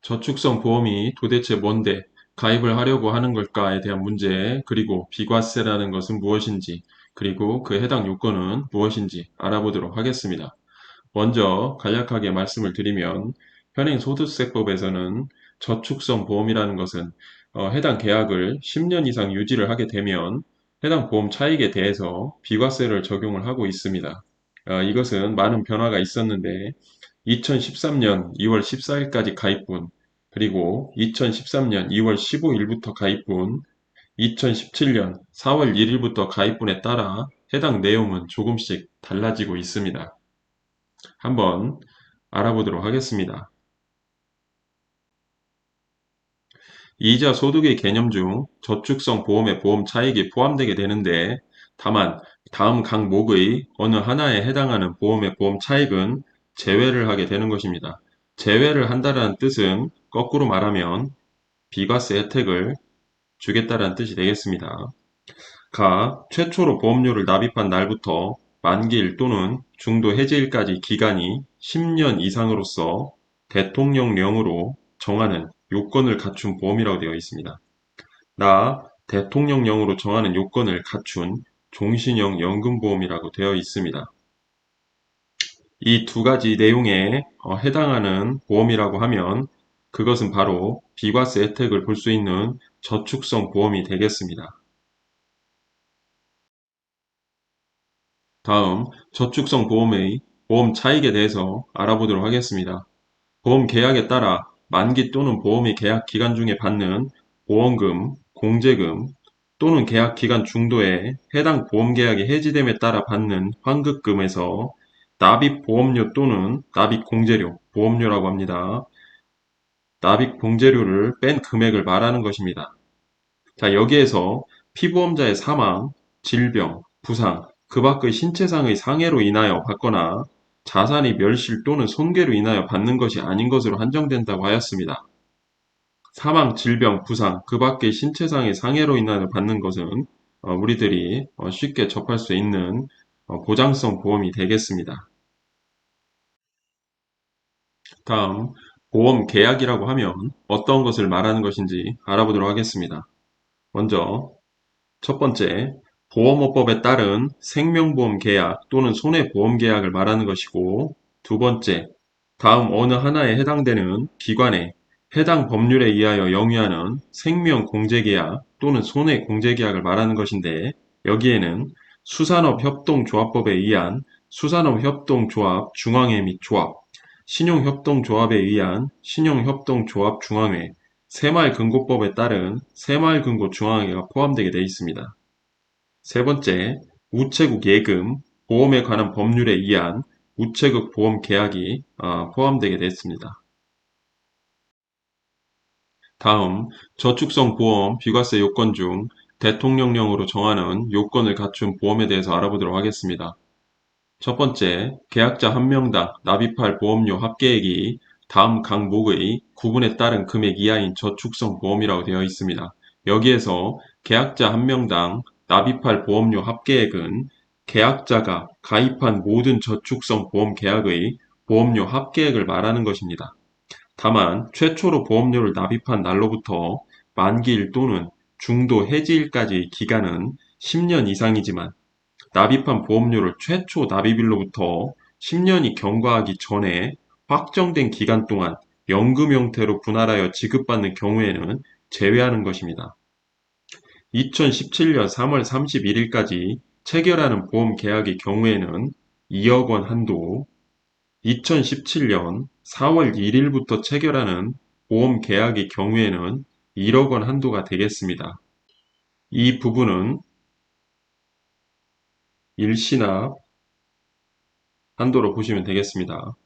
저축성 보험이 도대체 뭔데, 가입을 하려고 하는 걸까에 대한 문제, 그리고 비과세라는 것은 무엇인지, 그리고 그 해당 요건은 무엇인지 알아보도록 하겠습니다. 먼저 간략하게 말씀을 드리면 현행 소득세법에서는 저축성 보험이라는 것은 해당 계약을 10년 이상 유지를 하게 되면 해당 보험 차익에 대해서 비과세를 적용을 하고 있습니다. 이것은 많은 변화가 있었는데 2013년 2월 14일까지 가입분, 그리고 2013년 2월 15일부터 가입분, 2017년 4월 1일부터 가입분에 따라 해당 내용은 조금씩 달라지고 있습니다. 한번 알아보도록 하겠습니다. 이자 소득의 개념 중 저축성 보험의 보험 차익이 포함되게 되는데, 다만 다음 항목의 어느 하나에 해당하는 보험의 보험 차익은 제외를 하게 되는 것입니다. 제외를 한다는 뜻은 거꾸로 말하면 비과세 혜택을 주겠다는 뜻이 되겠습니다. 최초로 보험료를 납입한 날부터 만기일 또는 중도 해지일까지 기간이 10년 이상으로서 대통령령으로 정하는 요건을 갖춘 보험이라고 되어 있습니다. 대통령령으로 정하는 요건을 갖춘 종신형 연금보험이라고 되어 있습니다. 이 두 가지 내용에 해당하는 보험이라고 하면 그것은 바로 비과세 혜택을 볼 수 있는 저축성 보험이 되겠습니다. 다음, 저축성 보험의 보험 차익에 대해서 알아보도록 하겠습니다. 보험 계약에 따라 만기 또는 보험의 계약 기간 중에 받는 보험금, 공제금 또는 계약 기간 중도에 해당 보험 계약이 해지됨에 따라 받는 환급금에서 납입 보험료 또는 납입 공제료, 보험료라고 합니다. 납입 공제료를 뺀 금액을 말하는 것입니다. 자, 여기에서 피보험자의 사망, 질병, 부상, 그 밖의 신체상의 상해로 인하여 받거나 자산이 멸실 또는 손괴로 인하여 받는 것이 아닌 것으로 한정된다고 하였습니다. 사망, 질병, 부상, 그 밖의 신체상의 상해로 인하여 받는 것은 우리들이 쉽게 접할 수 있는 보장성 보험이 되겠습니다. 다음, 보험 계약이라고 하면 어떤 것을 말하는 것인지 알아보도록 하겠습니다. 먼저 첫 번째, 보험업법에 따른 생명보험 계약 또는 손해보험 계약을 말하는 것이고, 두 번째, 다음 어느 하나에 해당되는 기관에 해당 법률에 의하여 영위하는 생명공제계약 또는 손해공제계약을 말하는 것인데, 여기에는 수산업협동조합법에 의한 수산업협동조합 중앙회 및 조합, 신용협동조합에 의한 신용협동조합 중앙회, 새마을금고법에 따른 새마을금고중앙회가 포함되게 되어 있습니다. 세 번째, 우체국 예금, 보험에 관한 법률에 의한 우체국 보험 계약이 포함되게 됐습니다. 다음, 저축성 보험 비과세 요건 중 대통령령으로 정하는 요건을 갖춘 보험에 대해서 알아보도록 하겠습니다. 첫 번째, 계약자 한 명당 납입할 보험료 합계액이 다음 항목의 구분에 따른 금액 이하인 저축성 보험이라고 되어 있습니다. 여기에서 계약자 한 명당 납입할 보험료 합계액은 계약자가 가입한 모든 저축성 보험 계약의 보험료 합계액을 말하는 것입니다. 다만 최초로 보험료를 납입한 날로부터 만기일 또는 중도 해지일까지의 기간은 10년 이상이지만 납입한 보험료를 최초 납입일로부터 10년이 경과하기 전에 확정된 기간 동안 연금 형태로 분할하여 지급받는 경우에는 제외하는 것입니다. 2017년 3월 31일까지 체결하는 보험 계약의 경우에는 2억 원 한도, 2017년 4월 1일부터 체결하는 보험 계약의 경우에는 1억 원 한도가 되겠습니다. 이 부분은 일시납 한도로 보시면 되겠습니다.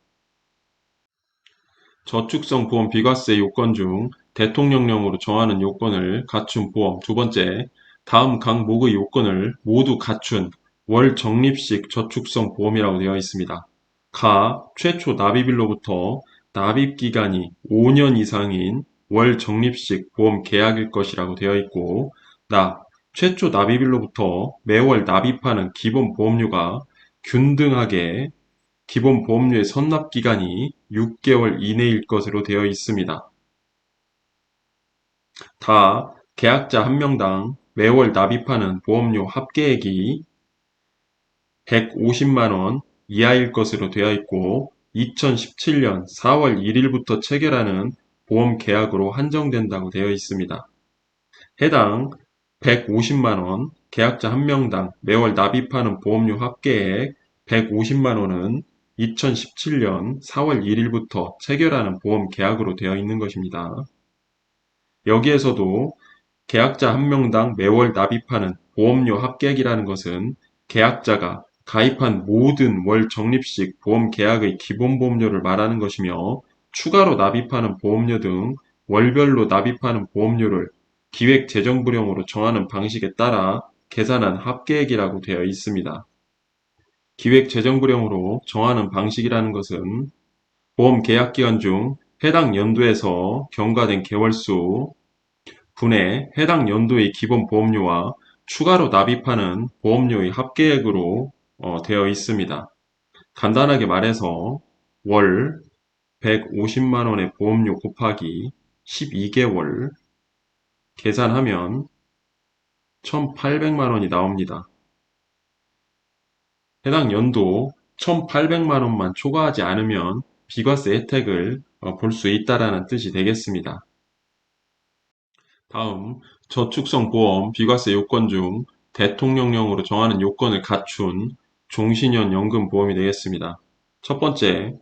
저축성 보험 비과세 요건 중 대통령령으로 정하는 요건을 갖춘 보험 두 번째, 다음 항목의 요건을 모두 갖춘 월 적립식 저축성 보험이라고 되어 있습니다. 최초 납입일로부터 납입기간이 5년 이상인 월 적립식 보험 계약일 것이라고 되어 있고, 최초 납입일로부터 매월 납입하는 기본 보험료가 균등하게 기본 보험료의 선납 기간이 6개월 이내일 것으로 되어 있습니다. 다 계약자 한 명당 매월 납입하는 보험료 합계액이 150만 원 이하일 것으로 되어 있고 2017년 4월 1일부터 체결하는 보험 계약으로 한정된다고 되어 있습니다. 해당 150만 원 계약자 한 명당 매월 납입하는 보험료 합계액 150만 원은 2017년 4월 1일부터 체결하는 보험 계약으로 되어 있는 것입니다. 여기에서도 계약자 한 명당 매월 납입하는 보험료 합계액이라는 것은 계약자가 가입한 모든 월 적립식 보험 계약의 기본 보험료를 말하는 것이며 추가로 납입하는 보험료 등 월별로 납입하는 보험료를 기획재정부령으로 정하는 방식에 따라 계산한 합계액이라고 되어 있습니다. 기획재정부령으로 정하는 방식이라는 것은 보험 계약 기간 중 해당 연도에서 경과된 개월수 분의 해당 연도의 기본 보험료와 추가로 납입하는 보험료의 합계액으로 되어 있습니다. 간단하게 말해서 월 150만 원의 보험료 곱하기 12개월 계산하면 1,800만 원이 나옵니다. 해당 연도 1,800만 원만 초과하지 않으면 비과세 혜택을 볼 수 있다라는 뜻이 되겠습니다. 다음, 저축성 보험 비과세 요건 중 대통령령으로 정하는 요건을 갖춘 종신형 연금보험이 되겠습니다. 첫 번째,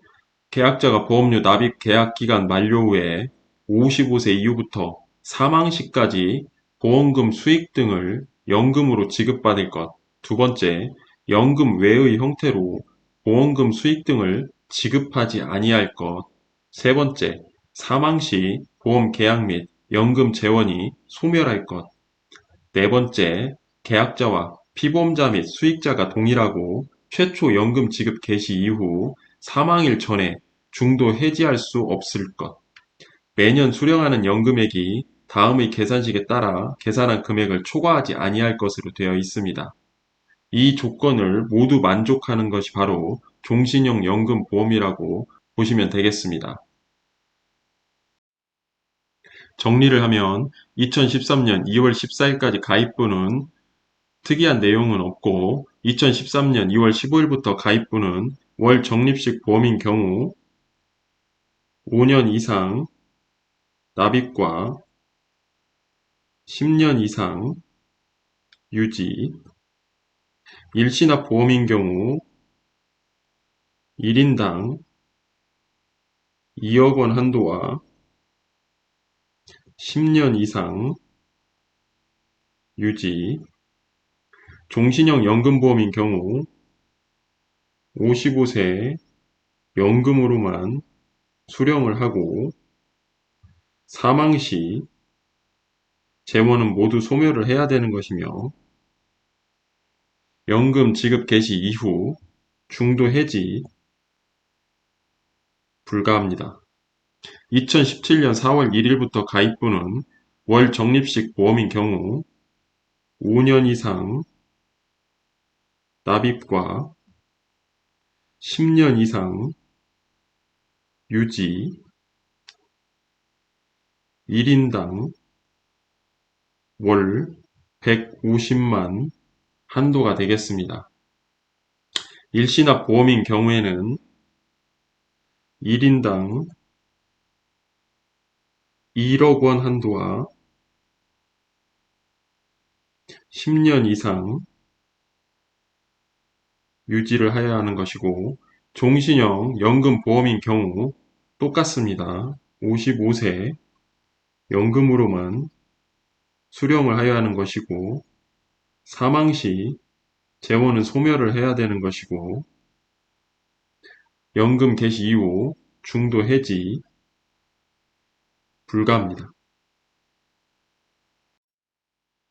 계약자가 보험료 납입 계약 기간 만료 후에 55세 이후부터 사망 시까지 보험금 수익 등을 연금으로 지급받을 것. 두 번째, 연금 외의 형태로 보험금 수익 등을 지급하지 아니할 것. 세 번째, 사망 시 보험 계약 및 연금 재원이 소멸할 것. 네 번째, 계약자와 피보험자 및 수익자가 동일하고 최초 연금 지급 개시 이후 사망일 전에 중도 해지할 수 없을 것. 매년 수령하는 연금액이 다음의 계산식에 따라 계산한 금액을 초과하지 아니할 것으로 되어 있습니다. 이 조건을 모두 만족하는 것이 바로 종신형 연금보험이라고 보시면 되겠습니다. 정리를 하면 2013년 2월 14일까지 가입분은 특이한 내용은 없고 2013년 2월 15일부터 가입분은 월 적립식 보험인 경우 5년 이상 납입과 10년 이상 유지, 일시납 보험인 경우 1인당 2억 원 한도와 10년 이상 유지, 종신형 연금보험인 경우 55세 연금으로만 수령을 하고 사망 시 재원은 모두 소멸을 해야 되는 것이며 연금 지급 개시 이후 중도 해지 불가합니다. 2017년 4월 1일부터 가입분은 월 적립식 보험인 경우 5년 이상 납입과 10년 이상 유지 1인당 월 150만 한도가 되겠습니다. 일시납 보험인 경우에는 1인당 1억 원 한도와 10년 이상 유지를 해야 하는 것이고 종신형 연금보험인 경우 똑같습니다. 55세 연금으로만 수령을 하여야 하는 것이고 사망 시 재원은 소멸을 해야 되는 것이고 연금 개시 이후 중도 해지 불가합니다.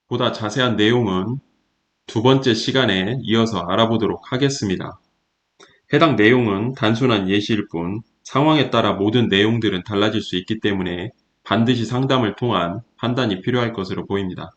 보다 자세한 내용은 두 번째 시간에 이어서 알아보도록 하겠습니다. 해당 내용은 단순한 예시일 뿐 상황에 따라 모든 내용들은 달라질 수 있기 때문에 반드시 상담을 통한 판단이 필요할 것으로 보입니다.